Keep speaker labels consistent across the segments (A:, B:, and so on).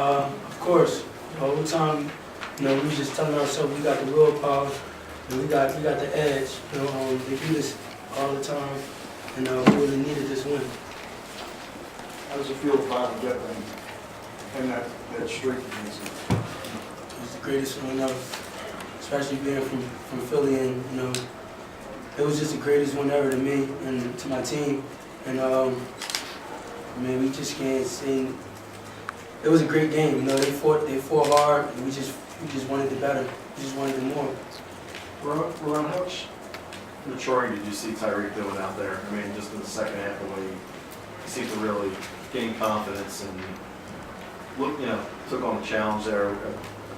A: Of course, the whole time, we was just telling ourselves we got the willpower, and we got the edge. They beat us all the time, and we really needed this win.
B: How does it feel to finally get them in that streak against them?
A: It was the greatest one ever, especially being from Philly, and it was just the greatest one ever to me and to my team. And we just can't say. It was a great game. They fought hard, and we just wanted it better. We just wanted it more.
B: Ramon, how much maturing did you see Tyreek doing out there? I mean, just in the second half, the way he seemed to really gain confidence and took on the challenge there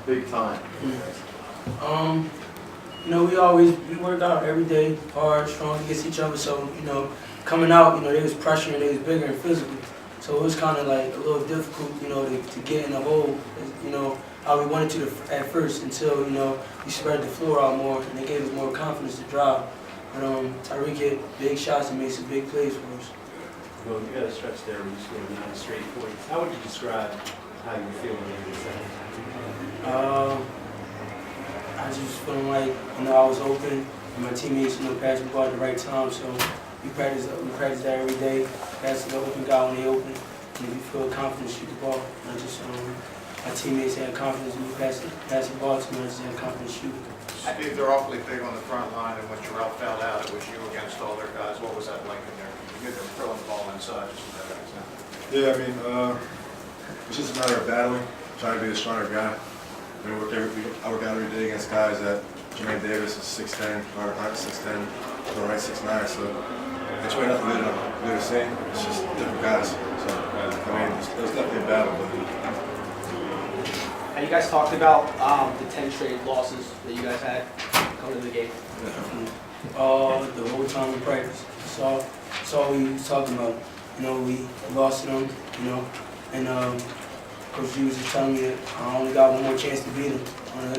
B: big time.
A: We worked out every day, hard, strong against each other. So coming out, they was pressuring, they was bigger and physical. So it was kind of like a little difficult, to get in the hole, how we wanted to at first until, we spread the floor out more and they gave us more confidence to drive. But Tyreek hit big shots and made some big plays for us.
C: Well, you got a stretch there where you scored 9 straight points. How would you describe how you feel in the second half?
A: I just feeling like, I was open and my teammates, passed the ball at the right time. So we practice that every day. Pass the open guy when they open, and we feel confident to shoot the ball. And my teammates had confidence when we pass the ball to me. I just had confidence shooting.
D: Steve, they're awfully big on the front line, and when Jarrell fouled out, it was you against all their guys. What was that like in there? You guys were throwing the ball inside.
B: Yeah, it's just a matter of battling, trying to be a stronger guy. I work out every day against guys that Jermaine Davis is 6'10", Robert Hunt is 6'10", Bill Wright 6'9", so it's really nothing new to see. It's just different guys. So, it was definitely a battle.
E: Now, you guys talked about the 10 straight losses that you guys had coming into the game.
A: The whole time in practice. That's all we was talking about. We lost to them, and Coach G was just telling me that I only got one more chance to beat them.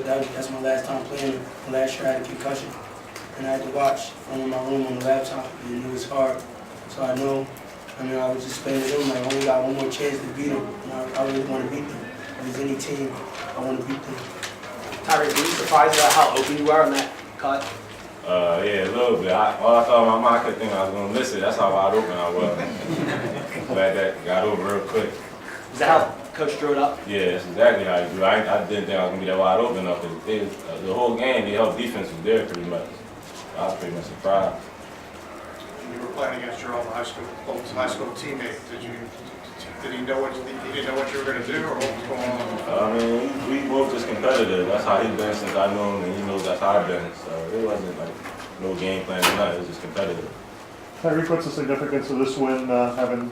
A: That's my last time playing them. Last year I had a concussion, and I had to watch from my room on the laptop, and it was hard. So I was just playing with them. I only got one more chance to beat them, and I really want to beat them. If there's any team, I want to beat them.
E: Tyreek, were you surprised about how open you were on that cut?
F: Yeah, a little bit. All I thought in my mind, I kept thinking I was going to miss it. That's how wide open I was. Glad that got over real quick.
E: Is that how Coach drew it up?
F: Yeah, that's exactly how he drew. I didn't think I was going to be that wide open enough. The whole game, the whole defense was there pretty much. I was pretty much surprised.
D: You were playing against your old high school teammate. Did he know what you were going to do, or what was going on?
F: We both just competitive. That's how he's been since I knew him, and he knows that's how I've been. So it wasn't like no game plan or nothing. It was just competitive.
G: Tyreek, what's the significance of this win, having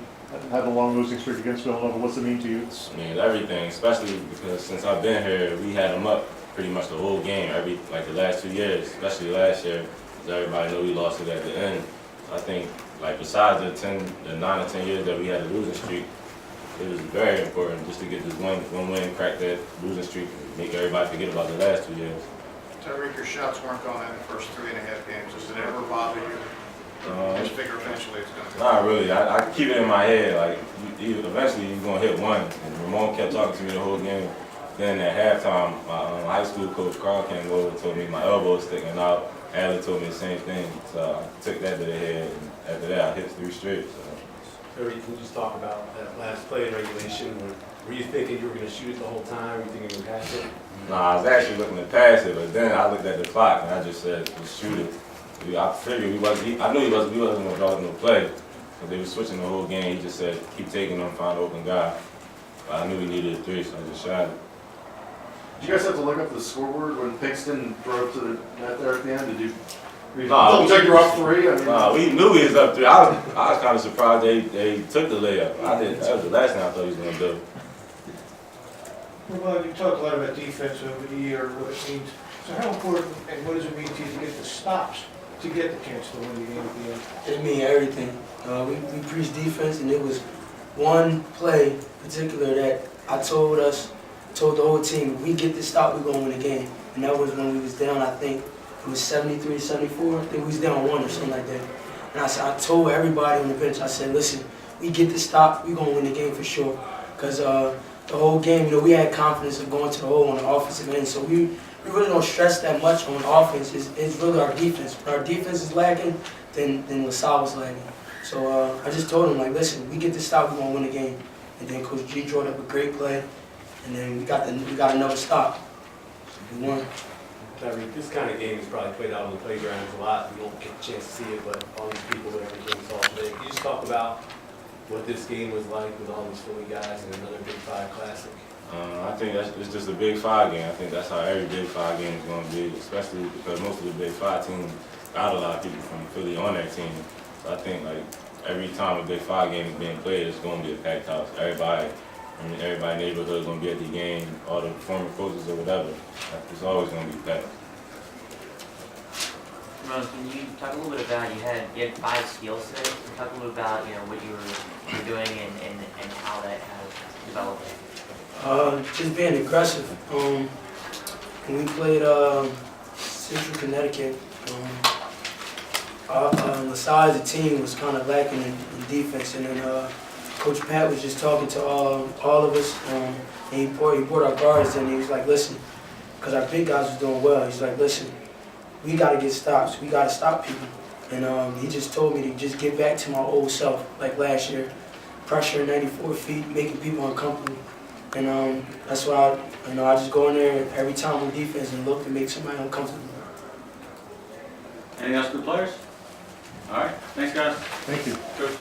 G: had a long losing streak against Villanova? What's it mean to you?
F: It means everything, especially because since I've been here, we had him up pretty much the whole game, the last 2 years, especially last year, because everybody knew we lost it at the end. I think, besides the 9 or 10 years that we had a losing streak, it was very important just to get this one win, crack that losing streak, and make everybody forget about the last 2 years.
D: Tyreek, your shots weren't going in the first 3.5 games. Does it ever bother you? Just figure eventually it's going to go.
F: Not really. I keep it in my head. Eventually you're going to hit one. And Ramon kept talking to me the whole game. Then at halftime, my high school coach, Carl, came over and told me my elbow was sticking out. Allie told me the same thing. So I took that to the head. And after that, I hit 3 straight.
C: Or you can just talk about that last play in regulation. Were you thinking you were going to shoot it the whole time? Were you thinking you were going to pass it?
F: No, I was actually looking to pass it, but then I looked at the clock and I just said, just shoot it. I figured I knew we wasn't going to draw up no play. Because they were switching the whole game. He just said, keep taking them, find an open guy. But I knew we needed a 3, so I just shot it.
B: Did you guys have to look up the scoreboard when Pinkston drove to the net there at the end? Did you?
F: No,
B: take you up 3?
F: No, we knew he was up 3. I was kind of surprised they took the layup. That was the last thing I thought he was going to do.
H: Well, you talk a lot about defense over the year, what it means. So how important and what does it mean to you to get the stops to get the chance to win the game at the end?
A: It means everything. We preached defense, and it was one play in particular that I told the whole team, if we get this stop, we're going to win the game. And that was when we was down, I think, it was 73, 74. I think we was down 1 or something like that. And I told everybody on the bench, I said, listen, we get this stop, we're going to win the game for sure. Because the whole game, you know, we had confidence of going to the hole on the offensive end. So we really don't stress that much on offense. It's really our defense. When our defense is lacking, then LaSalle was lacking. So I just told him, like, listen, we get this stop, we're gonna win the game. And then Coach G drew up a great play, and then we got another stop. So we won.
C: Tyreek, this kind of game is probably played out on the playgrounds a lot. We don't get a chance to see it, but all these people and everything saw today. Can you just talk about what this game was like with all these Philly guys and another Big Five Classic?
F: I think it's just a Big Five game. I think that's how every Big Five game is going to be, especially because most of the Big Five teams got a lot of people from Philly on their team. So I think like every time a Big Five game is being played, it's going to be a packed house. Everybody in the neighborhood is going to be at the game, all the former coaches or whatever. It's always going to be packed.
I: Ramon, can you talk a little bit about, you had 5 steals today. Can you talk a little bit about, what you were doing and how that has developed?
A: Just being aggressive. When we played Central Connecticut, the size of the team was kind of lacking in defense, and then Coach Pat was just talking to all of us, and he brought our guards in, and he was like, listen, because our big guys was doing well, he's like, listen, we got to get stops, we got to stop people. And he just told me to just get back to my old self, like last year, pressure 94 feet, making people uncomfortable. And that's why I just go in there every time on defense and look to make somebody uncomfortable.
J: Anything else for the players? All right, thanks guys.
G: Thank you.
J: Coach.